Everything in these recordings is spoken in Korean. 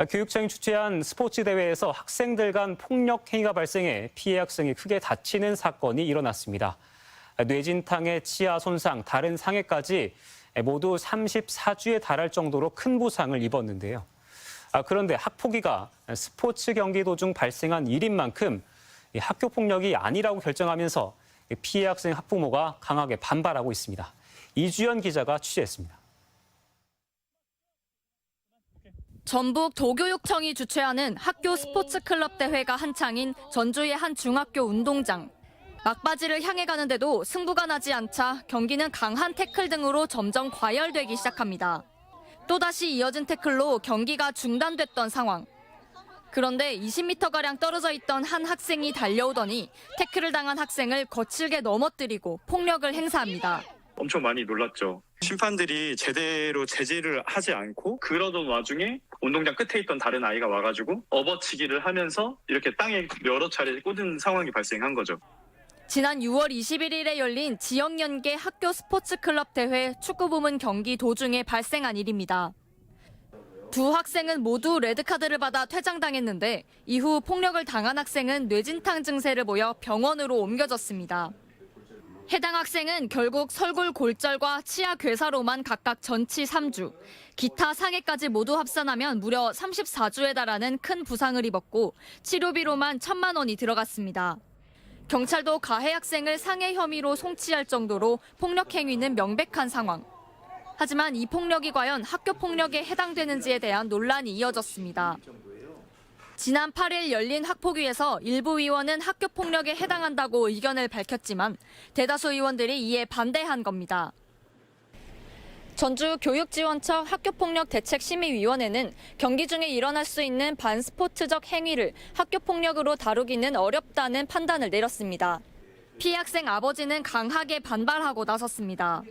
교육청이 주최한 스포츠 대회에서 학생들 간 폭력 행위가 발생해 피해 학생이 크게 다치는 사건이 일어났습니다. 뇌진탕의 치아 손상, 다른 상해까지 모두 34주에 달할 정도로 큰 부상을 입었는데요. 그런데 학폭위가 스포츠 경기 도중 발생한 일인 만큼 학교 폭력이 아니라고 결정하면서 피해 학생 학부모가 강하게 반발하고 있습니다. 이주연 기자가 취재했습니다. 전북 도교육청이 주최하는 학교 스포츠 클럽 대회가 한창인 전주의 한 중학교 운동장. 막바지를 향해 가는데도 승부가 나지 않자 경기는 강한 태클 등으로 점점 과열되기 시작합니다. 또다시 이어진 태클로 경기가 중단됐던 상황. 그런데 20m가량 떨어져 있던 한 학생이 달려오더니 태클을 당한 학생을 거칠게 넘어뜨리고 폭력을 행사합니다. 엄청 많이 놀랐죠. 심판들이 제대로 제지를 하지 않고 그러던 와중에 운동장 끝에 있던 다른 아이가 와가지고 업어치기를 하면서 이렇게 땅에 여러 차례 꽂은 상황이 발생한 거죠. 지난 6월 21일에 열린 지역연계 학교 스포츠 클럽 대회 축구 부문 경기 도중에 발생한 일입니다. 두 학생은 모두 레드카드를 받아 퇴장당했는데 이후 폭력을 당한 학생은 뇌진탕 증세를 보여 병원으로 옮겨졌습니다. 해당 학생은 결국 설골 골절과 치아 괴사로만 각각 전치 3주, 기타 상해까지 모두 합산하면 무려 34주에 달하는 큰 부상을 입었고 치료비로만 1,000만 원이 들어갔습니다. 경찰도 가해 학생을 상해 혐의로 송치할 정도로 폭력 행위는 명백한 상황. 하지만 이 폭력이 과연 학교 폭력에 해당되는지에 대한 논란이 이어졌습니다. 지난 8일 열린 학폭위에서 일부 의원은 학교 폭력에 해당한다고 의견을 밝혔지만 대다수 의원들이 이에 반대한 겁니다. 전주 교육지원처 학교폭력대책심의위원회는 경기 중에 일어날 수 있는 반스포츠적 행위를 학교폭력으로 다루기는 어렵다는 판단을 내렸습니다. 피해 학생 아버지는 강하게 반발하고 나섰습니다.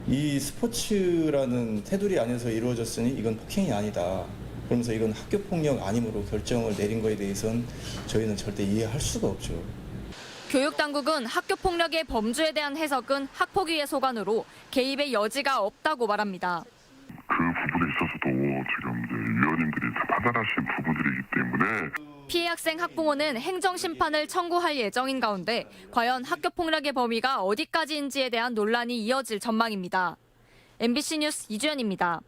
이 스포츠라는 테두리 안에서 이루어졌으니 이건 폭행이 아니다. 그러면서 이건 학교폭력 아님으로 결정을 내린 거에 대해서는 저희는 절대 이해할 수가 없죠. 교육당국은 학교폭력의 범주에 대한 해석은 학폭위의 소관으로 개입의 여지가 없다고 말합니다. 그 부분에 있어서도 지금 위원님들이 판단하신 부분들이기 때문에 피해 학생 학부모는 행정심판을 청구할 예정인 가운데 과연 학교폭력의 범위가 어디까지인지에 대한 논란이 이어질 전망입니다. MBC 뉴스 이주연입니다.